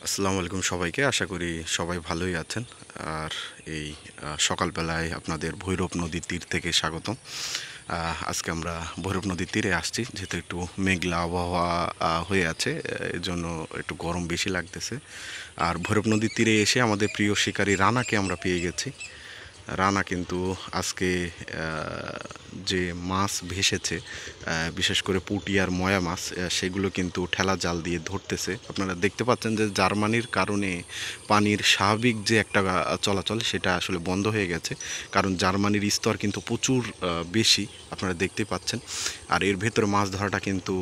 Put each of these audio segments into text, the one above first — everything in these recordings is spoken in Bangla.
আসসালামু আলাইকুম সবাইকে। আশা করি সবাই ভালোই আছেন। আর এই সকালবেলায় আপনাদের ভৈরব নদীর তীর থেকে স্বাগতম। আজকে আমরা ভৈরব নদীর তীরে আসছি, যেহেতু একটু মেঘলা আবহাওয়া হয়ে আছে, এজন্য একটু গরম বেশি লাগতেছে। আর ভৈরব নদীর তীরে এসে আমাদের প্রিয় শিকারী রানাকে আমরা পেয়ে গেছি। রানা কিন্তু আজকে যে মাছ ভেসেছে, বিশেষ করে পুঁটি আর ময়া মাছ, সেগুলো কিন্তু ঠেলা জাল দিয়ে ধরতেছে। আপনারা দেখতে পাচ্ছেন যে জার্মানির কারণে পানির স্বাভাবিক যে একটা চলাচল সেটা আসলে বন্ধ হয়ে গেছে, কারণ জার্মানির স্তর কিন্তু প্রচুর বেশি, আপনারা দেখতে পাচ্ছেন। আর এর ভেতরে মাছ ধরাটা কিন্তু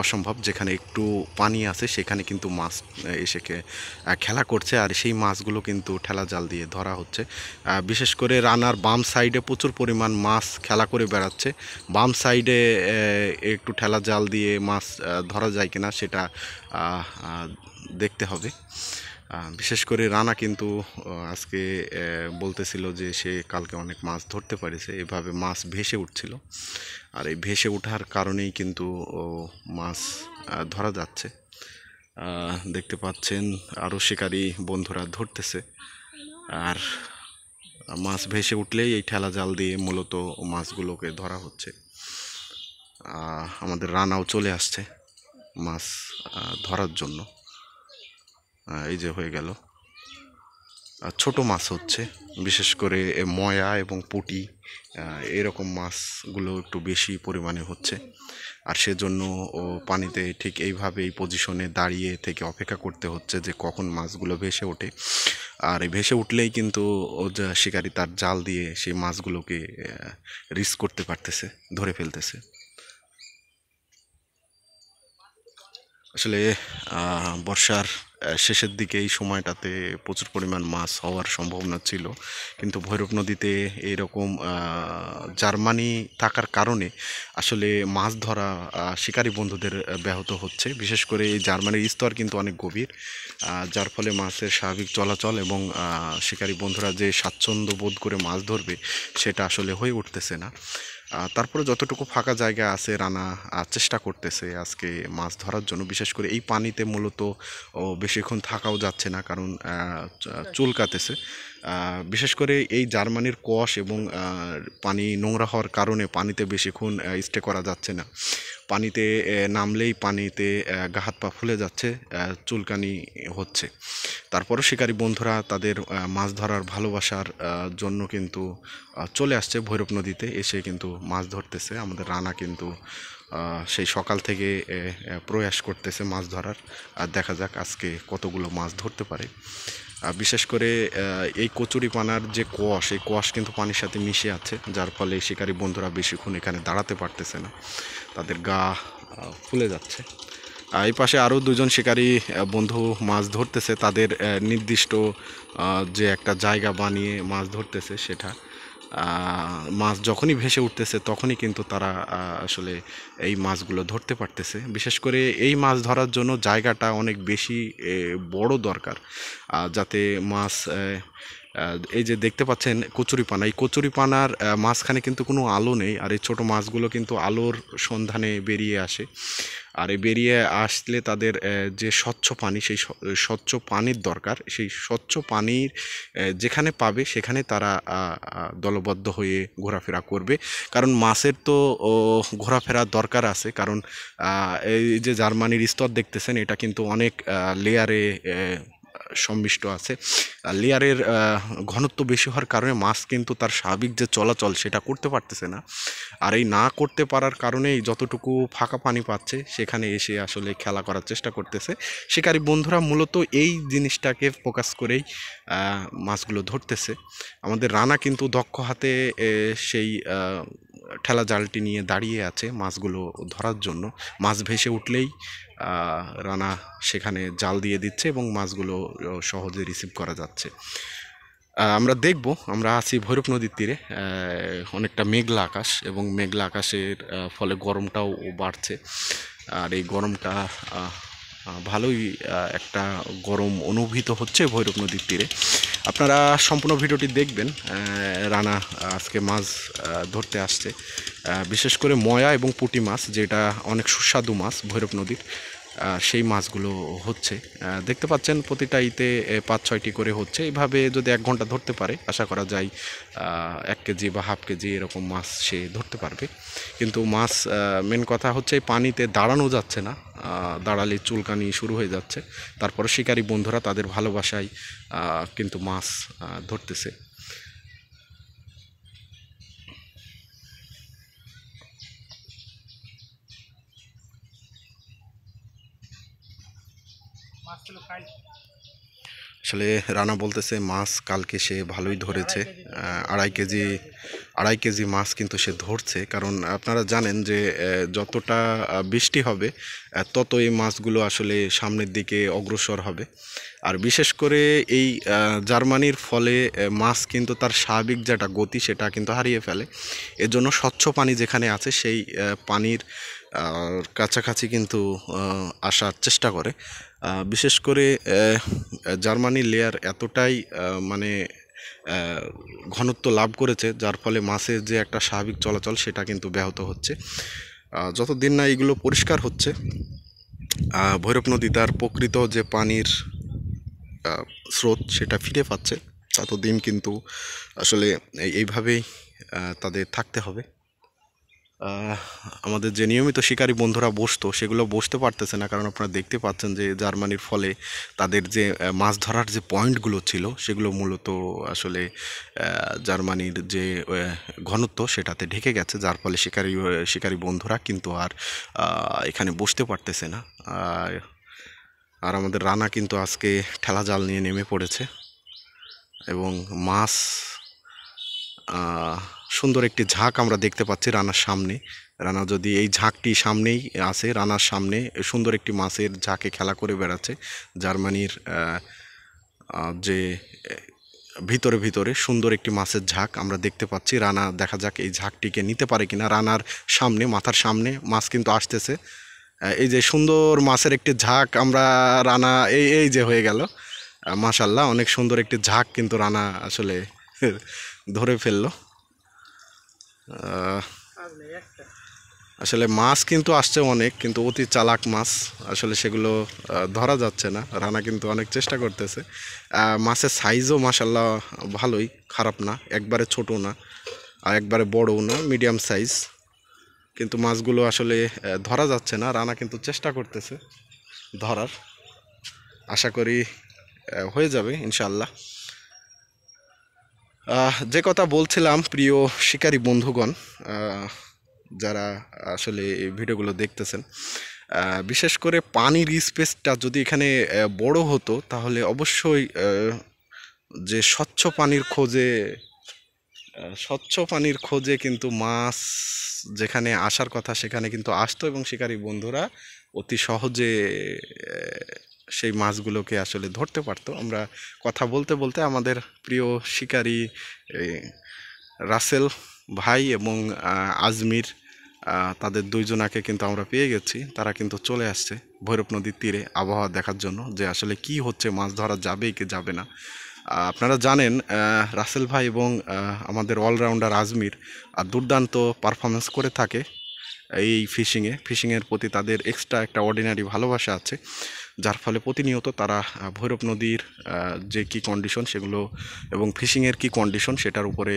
অসম্ভব। যেখানে একটু পানি আছে সেখানে কিন্তু মাছ এসে খেলা করছে, আর সেই মাছগুলো কিন্তু ঠেলা জাল দিয়ে ধরা হচ্ছে। বিশেষ করে রানার বাম সাইডে প্রচুর পরিমাণ মাছ খেলা করে বেড়াচ্ছে। বাম সাইডে একটু ঠেলা জাল দিয়ে মাছ ধরা যায় কিনা সেটা দেখতে হবে। বিশেষ করে রানা কিন্তু আজকে বলতেছিল যে সে কালকে অনেক মাছ ধরতে পারেছে, এভাবে মাছ ভেসে উঠছিল। আর এই ভেসে ওঠার কারণেই কিন্তু মাছ ধরা যাচ্ছে। দেখতে পাচ্ছেন আরও শিকারী বন্ধুরা ধরতেছে। আর মাছ ভেসে উঠলেই এই ঠেলা জাল দিয়ে মূলত মাছগুলোকে ধরা হচ্ছে। আমাদের রানাও চলে আসছে মাছ ধরার জন্য। এই যে হয়ে গেল, ছোট মাছ হচ্ছে, বিশেষ করে ময়া এবং পুঁটি, এরকম মাছগুলো একটু বেশি পরিমাণে হচ্ছে। আর সেজন্য পানিতে ঠিক এইভাবে এই পজিশনে দাঁড়িয়ে থেকে অপেক্ষা করতে হচ্ছে যে কখন মাছগুলো ভেসে ওঠে। আর এই ভেসে উঠলেই কিন্তু শিকারি তার জাল দিয়ে সেই মাছগুলোকে রিস্ক করতে পারতেছে, ধরে ফেলতেছে। আসলে বর্ষার শেষের দিকে এই সময়টাতে প্রচুর পরিমাণ মাছ হওয়ার সম্ভাবনা ছিল, কিন্তু ভৈরব নদীতে এরকম জার্মানি থাকার কারণে আসলে মাছ ধরা শিকারী বন্ধুদের ব্যাহত হচ্ছে। বিশেষ করে এই জার্মানির স্তর কিন্তু অনেক গভীর, যার ফলে মাছের স্বাভাবিক চলাচল এবং শিকারী বন্ধুরা যে স্বাচ্ছন্দ্য বোধ করে মাছ ধরবে সেটা আসলে হয়ে উঠতেছে না। তারপরে যতটুকু ফাঁকা জায়গা আছে রানা চেষ্টা করতেছে আজকে মাছ ধরার জন্য। বিশেষ করে এই পানিতে মূলত বেশিক্ষণ থাকাও যাচ্ছে না, কারণ চুলকাতেছে। বিশেষ করে এই জার্মানির কষ এবং পানি নোংরা হওয়ার কারণে পানিতে বেশিক্ষণ স্টে করা যাচ্ছে না। পানিতে নামলেই পানিতে গা হাত পা ফুলে যাচ্ছে, চুলকানি হচ্ছে। তারপরও শিকারী বন্ধুরা তাদের মাছ ধরার ভালোবাসার জন্য কিন্তু চলে আসছে ভৈরব নদীতে, এসে কিন্তু মাছ ধরতেছে। আমাদের রানা কিন্তু সেই সকাল থেকে প্রয়াস করতেছে মাছ ধরার। আর দেখা যাক আজকে কতগুলো মাছ ধরতে পারে। বিশেষ করে এই কচুরিপানার যে কোয়াশ, এই কোয়াশ কিন্তু পানির সাথে মিশে আছে, যার ফলে শিকারী বন্ধুরা বেশিক্ষণ এখানে দাঁড়াতে পারতেছে না, তাদের গা ফুলে যাচ্ছে। এই পাশে আরও দুজন শিকারী বন্ধু মাছ ধরতেছে, তাদের নির্দিষ্ট যে একটা জায়গা বানিয়ে মাছ ধরতেছে, সেটা মাছ যখনই ভেসে উঠতেছে তখনই কিন্তু তারা আসলে এই মাছগুলো ধরতে পারতেছে। বিশেষ করে এই মাছ ধরার জন্য জায়গাটা অনেক বেশি বড় দরকার, যাতে মাছ এই যে দেখতে পাচ্ছেন কচুরিপানা, এই কচুরিপানার মাঝখানে কিন্তু কোনো আলো নেই, আর এই ছোটো মাছগুলো কিন্তু আলোর সন্ধানে বেরিয়ে আসে। আর এই বেরিয়ে আসলে তাদের যে স্বচ্ছ পানি, সেই স্বচ্ছ পানির দরকার। সেই স্বচ্ছ পানির যেখানে পাবে সেখানে তারা দলবদ্ধ হয়ে ঘোরাফেরা করবে, কারণ মাছের তো ঘোরাফেরার দরকার আছে। কারণ এই যে জার্মানির স্তর দেখতেছেন, এটা কিন্তু অনেক লেয়ারে সম্মিষ্ট আছে। লেয়ারের ঘনত্ব বেশি হওয়ার কারণে মাছ কিন্তু তার স্বাভাবিক যে চলাচল সেটা করতে পারতেছে না। আর এই না করতে পারার কারণেই যতটুকু ফাঁকা পানি পাচ্ছে সেখানে এসে আসলে খেলা করার চেষ্টা করতেছে। শিকারী বন্ধুরা মূলত এই জিনিসটাকে ফোকাস করেই মাছগুলো ধরতেছে। আমাদের রানা কিন্তু দক্ষ হাতে সেই ঠেলা জালটি নিয়ে দাঁড়িয়ে আছে মাছগুলো ধরার জন্য। মাছ ভেসে উঠলেই রানা সেখানে জাল দিয়ে দিচ্ছে এবং মাছগুলো সহজে রিসিভ করা যাচ্ছে। আমরা দেখব, আমরা আছি ভৈরব নদীর তীরে। অনেকটা মেঘলা আকাশ, এবং মেঘলা আকাশের ফলে গরমটাও বাড়ছে। আর এই গরমটা ভালোই একটা গরম অনুভূত হচ্ছে ভৈরব নদীর তীরে। আপনারা সম্পূর্ণ ভিডিওটি দেখবেন। রানা আজকে মাছ ধরতে আসছে, বিশেষ করে ময়া এবং পুঁটি মাছ, যেটা অনেক সুস্বাদু মাছ ভৈরব নদীর। সেই মাছগুলো হচ্ছে, দেখতে পাচ্ছেন প্রতিটা ইতে 5-6টি করে হচ্ছে। এইভাবে যদি 1 ঘন্টা ধরতে পারে, আশা করা যায় 1 কেজি বা হাফ কেজি এরকম মাছ সে ধরতে পারবে। কিন্তু মাছ, মেন কথা হচ্ছে পানিতে দাঁড়ানো যাচ্ছে না, দাঁড়ালে চুলকানি শুরু হয়ে যাচ্ছে। তারপরে শিকারী বন্ধুরা তাদের ভালোবাসায় কিন্তু মাছ ধরতেছে। আসলে রানা বলতেছে মাছ কালকে সে ভালোই ধরেছে, 2.5 কেজি মাছ কিন্তু সে ধরছে। কারণ আপনারা জানেন যে যতটা বৃষ্টি হবে তত এই মাছগুলো আসলে সামনের দিকে অগ্রসর হবে। আর বিশেষ করে এই জার্মানির ফলে মাছ কিন্তু তার স্বাভাবিক যেটা গতি সেটা কিন্তু হারিয়ে ফেলে। এজন্য স্বচ্ছ পানি যেখানে আছে সেই পানির কাছাকাছি কিন্তু আসার চেষ্টা করে। বিশেষ করে জার্মানির লেয়ার এতটাই মানে ঘনত্ব লাভ করেছে, যার ফলে মাছের যে একটা স্বাভাবিক চলাচল সেটা কিন্তু ব্যাহত হচ্ছে। যতদিন না এগুলো পরিষ্কার হচ্ছে, ভৈরব নদী তার প্রকৃত যে পানির স্রোত সেটা ফিরে পাচ্ছে, ততদিন কিন্তু আসলে এইভাবেই তাদের থাকতে হবে। আমাদের যে নিয়মিত শিকারী বন্ধুরা বসতো সেগুলো বসতে পারতেছে না, কারণ আপনারা দেখতে পাচ্ছেন যে জার্মানির ফলে তাদের যে মাছ ধরার যে পয়েন্টগুলো ছিল সেগুলো মূলত আসলে জার্মানির যে ঘনত্ব সেটাতে ঢেকে গেছে, যার ফলে শিকারী বন্ধুরা কিন্তু আর এখানে বসতে পারতেছে না। আর আমাদের রানা কিন্তু আজকে ঠেলা জাল নিয়ে নেমে পড়েছে, এবং মাছ সুন্দর একটি ঝাঁক আমরা দেখতে পাচ্ছি রানার সামনে। রানা যদি এই ঝাঁকটি সামনেই আছে, রানার সামনে সুন্দর একটি মাছের ঝাঁকে খেলা করে বেড়াচ্ছে। জার্মানির যে ভিতরে ভিতরে সুন্দর একটি মাছের ঝাঁক আমরা দেখতে পাচ্ছি। রানা দেখা যাক এই ঝাঁকটিকে নিতে পারে কিনা। রানার সামনে, মাথার সামনে মাছ কিন্তু আসতেছে। এই যে সুন্দর মাছের একটি ঝাঁক আমরা রানা এই এই যে হয়ে গেল, মাশাল্লাহ অনেক সুন্দর একটি ঝাঁক কিন্তু রানা আসলে ধরে ফেললো। আসলে মাছ কিন্তু আসছে অনেক, কিন্তু অতি চালাক মাছ, আসলে সেগুলো ধরা যাচ্ছে না। রানা কিন্তু অনেক চেষ্টা করতেছে। মাছের সাইজও মাশাল্লাহ ভালোই, খারাপ না, একবারে ছোট না আর একবারে বড়ও না, মিডিয়াম সাইজ। কিন্তু মাছগুলো আসলে ধরা যাচ্ছে না। রানা কিন্তু চেষ্টা করতেছে ধরার, আশা করি হয়ে যাবে ইনশাল্লাহ। যে কথা বলছিলাম, প্রিয় শিকারী বন্ধুগণ, যারা আসলে এই ভিডিওগুলো দেখতেছেন, বিশেষ করে পানির স্পেসটা যদি এখানে বড় হতো, তাহলে অবশ্যই যে স্বচ্ছ পানির খোঁজে কিন্তু মাছ যেখানে আসার কথা সেখানে কিন্তু আসতো, এবং শিকারী বন্ধুরা অতি সহজে সেই মাছগুলোকে আসলে ধরতে পারতো। আমরা কথা বলতে বলতে আমাদের প্রিয় শিকারী রাসেল ভাই এবং আজমির, তাদের দুইজনাকে কিন্তু আমরা পেয়ে গেছি। তারা কিন্তু চলে আসছে ভৈরব নদীর তীরে আবহাওয়া দেখার জন্য, যে আসলে কি হচ্ছে, মাছ ধরা যাবে কি যাবে না। আপনারা জানেন রাসেল ভাই এবং আমাদের অলরাউন্ডার আজমির দুর্দান্ত পারফরমেন্স করে থাকে এই ফিশিংয়ের প্রতি তাদের এক্সট্রা একটা অর্ডিনারি ভালোবাসা আছে, যার ফলে প্রতিনিয়ত তারা ভৈরব নদীর যে কি কন্ডিশন সেগুলো এবং ফিশিংয়ের কি কন্ডিশন সেটার উপরে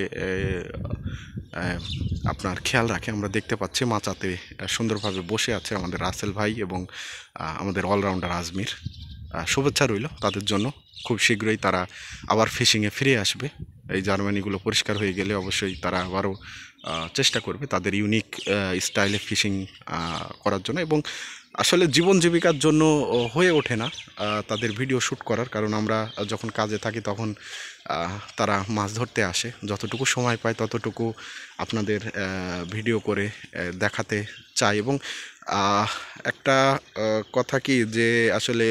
আপনার খেয়াল রাখে। আমরা দেখতে পাচ্ছি মাচাতে সুন্দরভাবে বসে আছে আমাদের রাসেল ভাই এবং আমাদের অলরাউন্ডার আজমির। শুভেচ্ছা রইল তাদের জন্য, খুব শীঘ্রই তারা আবার ফিশিংয়ে ফিরে আসবে। এই জার্মানিগুলো পরিষ্কার হয়ে গেলে অবশ্যই তারা আবারও চেষ্টা করবে তাদের ইউনিক স্টাইলে ফিশিং করার জন্য। এবং আসলে জীবন জীবিকার জন্য হয়ে ওঠে না তাদের ভিডিও শ্যুট করার, কারণ আমরা যখন কাজে থাকি তখন তারা মাছ ধরতে আসে, যতটুকু সময় পায় ততটুকু আপনাদের ভিডিও করে দেখাতে চাই। এবং একটা কথা কি যে আসলে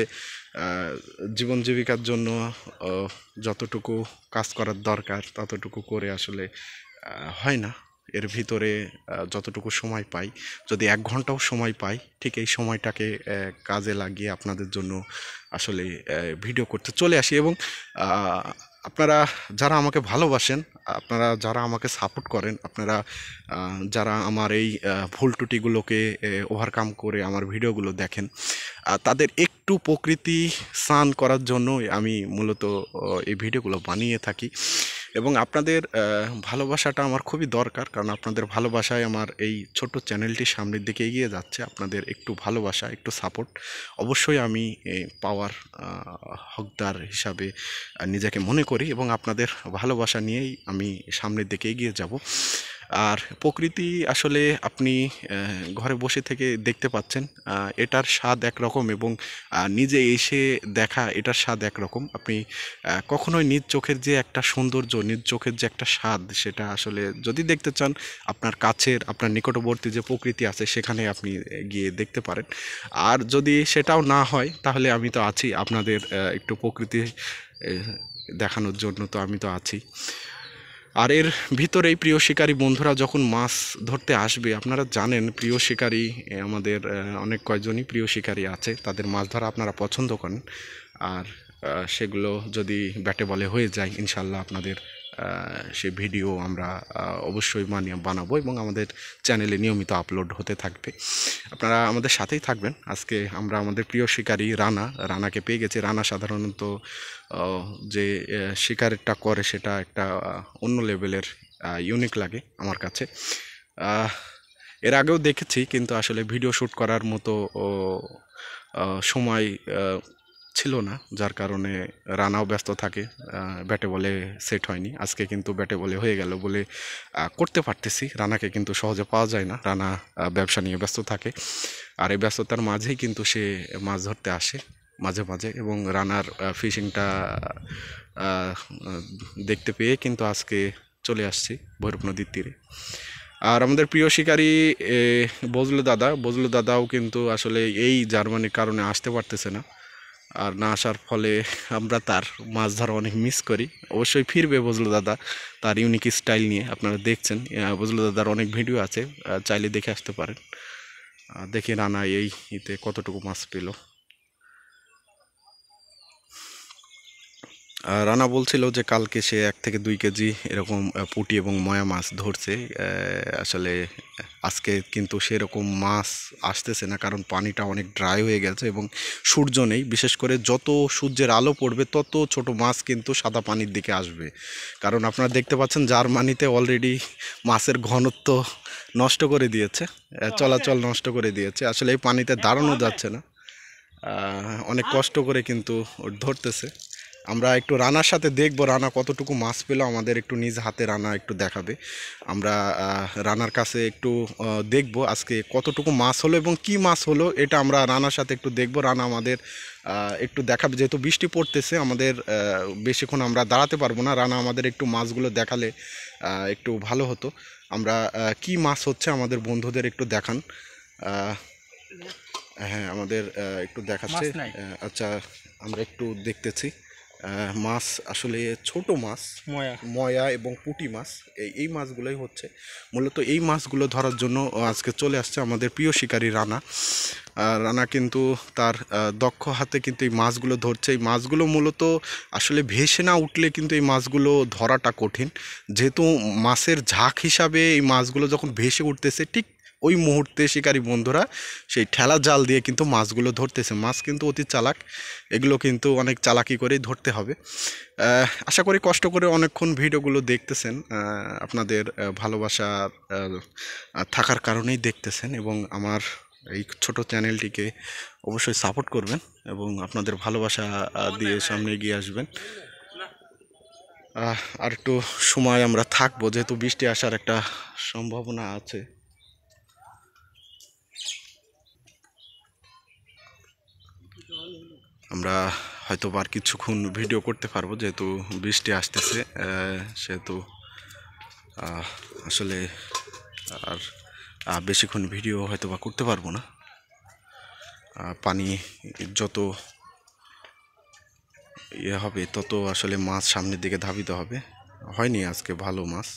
জীবন জীবিকার জন্য যতটুকু কাজ করার দরকার ততটুকু করে আসলে হয় না। এর ভিতরে যতটুকু সময় পাই, যদি 1 ঘন্টাও সময় পাই, ঠিক এই সময়টাকে কাজে লাগিয়ে আপনাদের জন্য আসলে ভিডিও করতে চলে আসি। এবং আপনারা যারা আমাকে ভালোবাসেন, আপনারা যারা আমাকে সাপোর্ট করেন, আপনারা যারা আমার এই ভুল ত্রুটিগুলোকে ওভারকাম করে আমার ভিডিওগুলো দেখেন, তাদের একটু প্রকৃতি স্নান করার জন্যই আমি মূলত এই ভিডিওগুলো বানিয়ে থাকি। এবং আপনাদের ভালোবাসাটা আমার খুবই দরকার, কারণ আপনাদের ভালোবাসায় আমার এই ছোট্ট চ্যানেলটি সামনের দিকে এগিয়ে যাচ্ছে। আপনাদের একটু ভালোবাসা, একটু সাপোর্ট অবশ্যই আমি পাওয়ার হকদার হিসাবে নিজেকে মনে করি, এবং আপনাদের ভালোবাসা নিয়েই আমি সামনের দিকে এগিয়ে যাব। আর প্রকৃতি আসলে আপনি ঘরে বসে থেকে দেখতে পাচ্ছেন, এটার স্বাদ একরকম, এবং নিজে এসে দেখা এটার স্বাদ একরকম। আপনি কখনোই নিজ চোখের যে একটা সৌন্দর্য, নিজ চোখের যে একটা স্বাদ, সেটা আসলে যদি দেখতে চান, আপনার কাছের, আপনার নিকটবর্তী যে প্রকৃতি আছে সেখানে আপনি গিয়ে দেখতে পারেন। আর যদি সেটাও না হয়, তাহলে আমি তো আছি আপনাদের একটু প্রকৃতি দেখানোর জন্য, তো আমি তো আছি। আর এর ভিতরেই প্রিয় শিকারী বন্ধুরা যখন মাছ ধরতে আসবে, আপনারা জানেন প্রিয় শিকারী আমাদের অনেক কয়জনই প্রিয় শিকারী আছে, তাদের মাছ ধরা আপনারা পছন্দ করেন। আর সেগুলো যদি ব্যাটে বলে হয়ে যায়, ইনশাল্লাহ আপনাদের সে ভিডিও আমরা অবশ্যই বানাবো, এবং আমাদের চ্যানেলে নিয়মিত আপলোড হতে থাকবে। আপনারা আমাদের সাথেই থাকবেন। আজকে আমরা আমাদের প্রিয় শিকারী রানাকে পেয়ে গেছি। রানা সাধারণত যে শিকারটা করে সেটা একটা অন্য লেভেলের, ইউনিক লাগে আমার কাছে। এর আগেও দেখেছি, কিন্তু আসলে ভিডিও শ্যুট করার মতো সময় ছিল না, যার কারণে রানাও ব্যস্ত থাকে, ব্যাটে বলে সেট হয়নি। আজকে কিন্তু ব্যাটে বলে হয়ে গেল বলে করতে পারতেছি। রানাকে কিন্তু সহজে পাওয়া যায় না, রানা ব্যবসা নিয়ে ব্যস্ত থাকে। আর এই ব্যস্ততার মাঝেই কিন্তু সে মাছ ধরতে আসে মাঝে মাঝে, এবং রানার ফিশিংটা দেখতে পেয়ে কিন্তু আজকে চলে আসছি ভৈরব নদীর তীরে। আর আমাদের প্রিয় শিকারী বজলু দাদাও কিন্তু আসলে এই জার্মানির কারণে আসতে পারতেছে না। আর না আসার ফলে আমরা তার মাছ ধরা অনেক মিস করি। অবশ্যই ফিরবে বজলু দাদা তার ইউনিক স্টাইল নিয়ে। আপনারা দেখছেন বজলু দাদার অনেক ভিডিও আছে, চাইলে দেখে আসতে পারেন। দেখি রানা এই ইতে কতটুকু মাছ পেল। রানা বলছিল যে কালকে সে 1 থেকে 2 কেজি এরকম পুঁটি এবং ময়া মাছ ধরছে। আসলে আজকে কিন্তু সেরকম মাছ আসতেছে না, কারণ পানিটা অনেক ড্রাই হয়ে গেছে এবং সূর্য নেই। বিশেষ করে যত সূর্যের আলো পড়বে তত ছোট মাছ কিন্তু সাদা পানির দিকে আসবে। কারণ আপনারা দেখতে পাচ্ছেন জার্মানিতে অলরেডি মাছের ঘনত্ব নষ্ট করে দিয়েছে, চলাচল নষ্ট করে দিয়েছে। আসলে এই পানিতে দাঁড়ানো যাচ্ছে না, অনেক কষ্ট করে কিন্তু ধরতেছে। আমরা একটু রানার সাথে দেখব রানা কতটুকু মাছ পেল, আমাদের একটু নিজ হাতে রানা একটু দেখাবে। আমরা রানার কাছে একটু দেখব আজকে কতটুকু মাছ হলো এবং কি মাছ হলো, এটা আমরা রানার সাথে একটু দেখব। রানা আমাদের একটু দেখাবে, যেহেতু বৃষ্টি পড়তেছে আমাদের বেশিক্ষণ আমরা দাঁড়াতে পারবো না। রানা আমাদের একটু মাছগুলো দেখালে একটু ভালো হতো। আমরা কি মাছ হচ্ছে আমাদের বন্ধুদের একটু দেখান। হ্যাঁ, আমাদের একটু দেখাচ্ছে। আচ্ছা, আমরা একটু দেখতেছি মাছ। আসলে ছোট মাছ, ময়া এবং পুঁটি মাছ, এই মাছগুলোই হচ্ছে মূলত। এই মাছগুলো ধরার জন্য আজকে চলে আসছে আমাদের প্রিয় শিকারী রানা। রানা কিন্তু তার দক্ষ হাতে কিন্তু এই মাছগুলো ধরছে। এই মাছগুলো মূলত আসলে ভেসে না উঠলে কিন্তু এই মাছগুলো ধরাটা কঠিন, যেহেতু মাছের ঝাঁক হিসাবে এই মাছগুলো যখন ভেসে উঠতেছে, ঠিক ওই মুহূর্তে শিকারী বন্ধুরা সেই ঠেলা জাল দিয়ে কিন্তু মাছগুলো ধরতেছে। মাছ কিন্তু অতি চালাক, এগুলো কিন্তু অনেক চালাকি করেই ধরতে হবে। আশা করি কষ্ট করে অনেকক্ষণ ভিডিওগুলো দেখতেছেন, আপনাদের ভালোবাসা থাকার কারণেই দেখতেছেন, এবং আমার এই ছোট চ্যানেলটিকে অবশ্যই সাপোর্ট করবেন এবং আপনাদের ভালোবাসা দিয়ে সামনে এগিয়ে আসবেন। আর একটু সময় আমরা থাকবো, যেহেতু বৃষ্টি আসার একটা সম্ভাবনা আছে। আমরা হয়তো আর কিছুক্ষণ ভিডিও করতে পারবো, যেহেতু বৃষ্টি আসতেছে, সেহেতু আসলে আর বেশিক্ষণ ভিডিও হয়তো বা করতে পারবো না। পানি যত ইয়ে হবে তত আসলে মাছ সামনের দিকে ধাবিত হবে। হয়নি আজকে ভালো মাছ।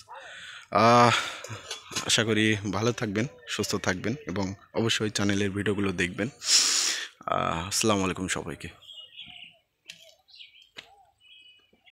আশা করি ভালো থাকবেন, সুস্থ থাকবেন এবং অবশ্যই চ্যানেলের ভিডিওগুলো দেখবেন। আসসালামু আলাইকুম সবাইকে।